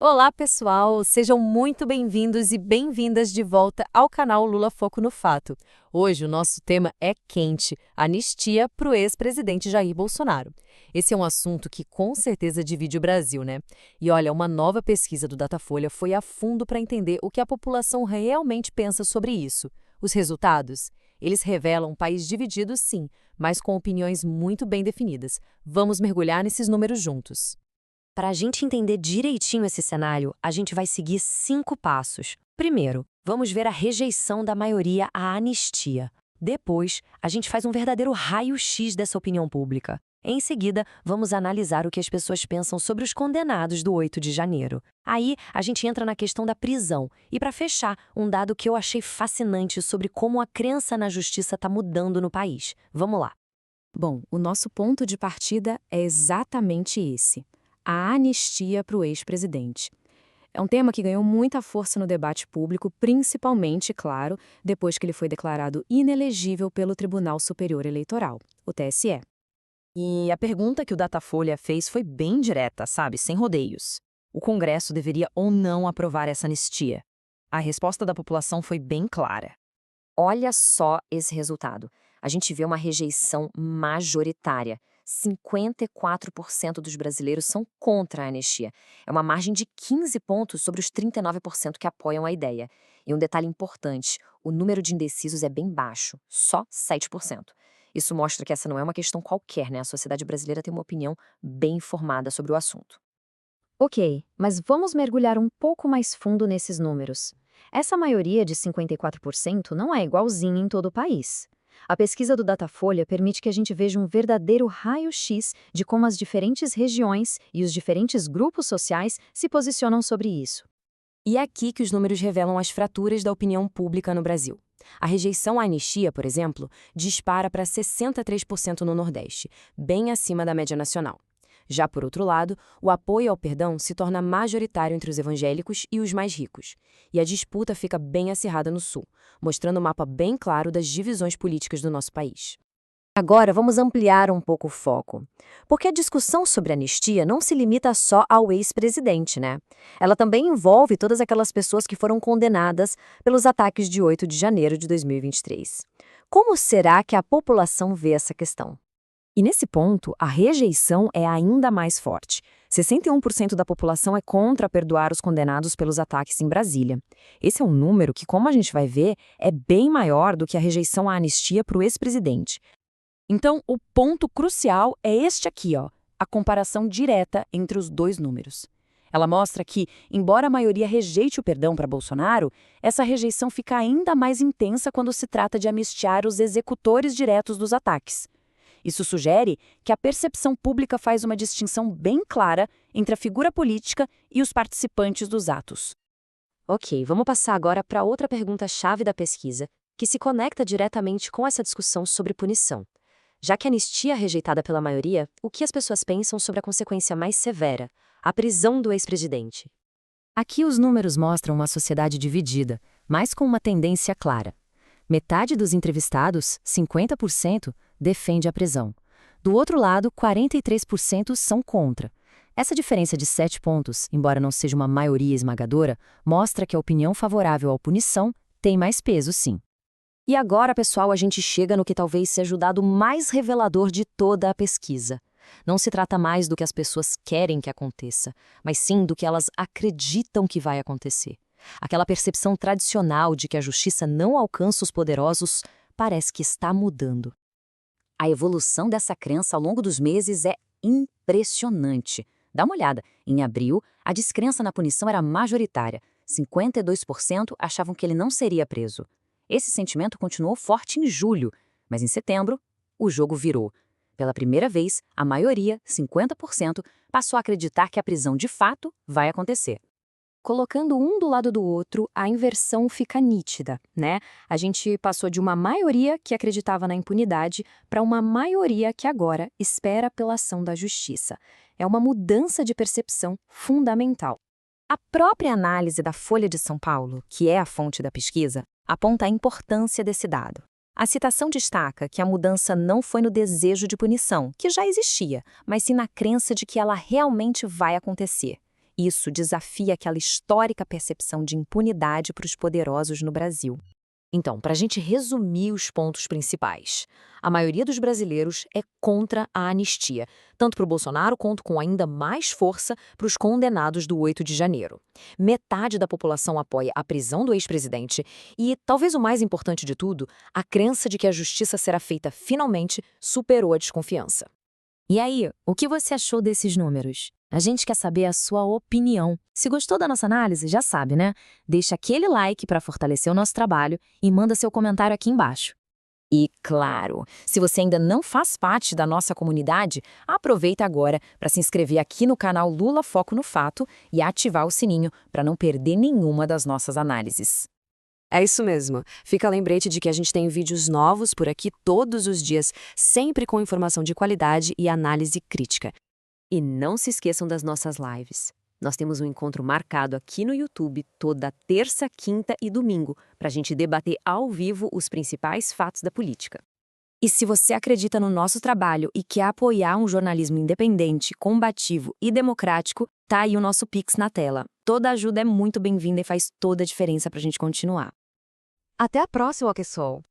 Olá, pessoal! Sejam muito bem-vindos e bem-vindas de volta ao canal Lula Foco no Fato. Hoje o nosso tema é quente: anistia para o ex-presidente Jair Bolsonaro. Esse é um assunto que com certeza divide o Brasil, né? E olha, uma nova pesquisa do Datafolha foi a fundo para entender o que a população realmente pensa sobre isso. Os resultados? Eles revelam um país dividido, sim, mas com opiniões muito bem definidas. Vamos mergulhar nesses números juntos. Para a gente entender direitinho esse cenário, a gente vai seguir 5 passos. Primeiro, vamos ver a rejeição da maioria à anistia. Depois, a gente faz um verdadeiro raio-x dessa opinião pública. Em seguida, vamos analisar o que as pessoas pensam sobre os condenados do 8 de janeiro. Aí, a gente entra na questão da prisão. E para fechar, um dado que eu achei fascinante sobre como a crença na justiça está mudando no país. Vamos lá. Bom, o nosso ponto de partida é exatamente esse: a anistia para o ex-presidente. É um tema que ganhou muita força no debate público, principalmente, claro, depois que ele foi declarado inelegível pelo Tribunal Superior Eleitoral, o TSE. E a pergunta que o Datafolha fez foi bem direta, sabe, sem rodeios. O Congresso deveria ou não aprovar essa anistia? A resposta da população foi bem clara. Olha só esse resultado. A gente vê uma rejeição majoritária. 54% dos brasileiros são contra a anistia. É uma margem de 15 pontos sobre os 39% que apoiam a ideia. E um detalhe importante, o número de indecisos é bem baixo, só 7%. Isso mostra que essa não é uma questão qualquer, né? A sociedade brasileira tem uma opinião bem informada sobre o assunto. Ok, mas vamos mergulhar um pouco mais fundo nesses números. Essa maioria de 54% não é igualzinha em todo o país. A pesquisa do Datafolha permite que a gente veja um verdadeiro raio-x de como as diferentes regiões e os diferentes grupos sociais se posicionam sobre isso. E é aqui que os números revelam as fraturas da opinião pública no Brasil. A rejeição à anistia, por exemplo, dispara para 63% no Nordeste, bem acima da média nacional. Já por outro lado, o apoio ao perdão se torna majoritário entre os evangélicos e os mais ricos. E a disputa fica bem acirrada no Sul, mostrando um mapa bem claro das divisões políticas do nosso país. Agora, vamos ampliar um pouco o foco. Porque a discussão sobre anistia não se limita só ao ex-presidente, né? Ela também envolve todas aquelas pessoas que foram condenadas pelos ataques de 8 de janeiro de 2023. Como será que a população vê essa questão? E nesse ponto, a rejeição é ainda mais forte. 61% da população é contra perdoar os condenados pelos ataques em Brasília. Esse é um número que, como a gente vai ver, é bem maior do que a rejeição à anistia para o ex-presidente. Então, o ponto crucial é este aqui, ó, a comparação direta entre os dois números. Ela mostra que, embora a maioria rejeite o perdão para Bolsonaro, essa rejeição fica ainda mais intensa quando se trata de anistiar os executores diretos dos ataques. Isso sugere que a percepção pública faz uma distinção bem clara entre a figura política e os participantes dos atos. Ok, vamos passar agora para outra pergunta-chave da pesquisa, que se conecta diretamente com essa discussão sobre punição. Já que a anistia é rejeitada pela maioria, o que as pessoas pensam sobre a consequência mais severa, a prisão do ex-presidente? Aqui os números mostram uma sociedade dividida, mas com uma tendência clara. Metade dos entrevistados, 50%, defende a prisão. Do outro lado, 43% são contra. Essa diferença de 7 pontos, embora não seja uma maioria esmagadora, mostra que a opinião favorável à punição tem mais peso, sim. E agora, pessoal, a gente chega no que talvez seja o dado mais revelador de toda a pesquisa. Não se trata mais do que as pessoas querem que aconteça, mas sim do que elas acreditam que vai acontecer. Aquela percepção tradicional de que a justiça não alcança os poderosos parece que está mudando. A evolução dessa crença ao longo dos meses é impressionante. Dá uma olhada. Em abril, a descrença na punição era majoritária. 52% achavam que ele não seria preso. Esse sentimento continuou forte em julho, mas em setembro, o jogo virou. Pela primeira vez, a maioria, 50%, passou a acreditar que a prisão de fato vai acontecer. Colocando um do lado do outro, a inversão fica nítida, né? A gente passou de uma maioria que acreditava na impunidade para uma maioria que agora espera pela ação da justiça. É uma mudança de percepção fundamental. A própria análise da Folha de São Paulo, que é a fonte da pesquisa, aponta a importância desse dado. A citação destaca que a mudança não foi no desejo de punição, que já existia, mas sim na crença de que ela realmente vai acontecer. Isso desafia aquela histórica percepção de impunidade para os poderosos no Brasil. Então, para a gente resumir os pontos principais, a maioria dos brasileiros é contra a anistia, tanto para o Bolsonaro quanto com ainda mais força para os condenados do 8 de janeiro. Metade da população apoia a prisão do ex-presidente e, talvez o mais importante de tudo, a crença de que a justiça será feita finalmente superou a desconfiança. E aí, o que você achou desses números? A gente quer saber a sua opinião. Se gostou da nossa análise, já sabe, né? Deixa aquele like para fortalecer o nosso trabalho e manda seu comentário aqui embaixo. E, claro, se você ainda não faz parte da nossa comunidade, aproveita agora para se inscrever aqui no canal Lula Foco no Fato e ativar o sininho para não perder nenhuma das nossas análises. É isso mesmo. Fica lembrete de que a gente tem vídeos novos por aqui todos os dias, sempre com informação de qualidade e análise crítica. E não se esqueçam das nossas lives. Nós temos um encontro marcado aqui no YouTube toda terça, quinta e domingo para a gente debater ao vivo os principais fatos da política. E se você acredita no nosso trabalho e quer apoiar um jornalismo independente, combativo e democrático, tá aí o nosso Pix na tela. Toda ajuda é muito bem-vinda e faz toda a diferença para a gente continuar. Até a próxima, pessoal!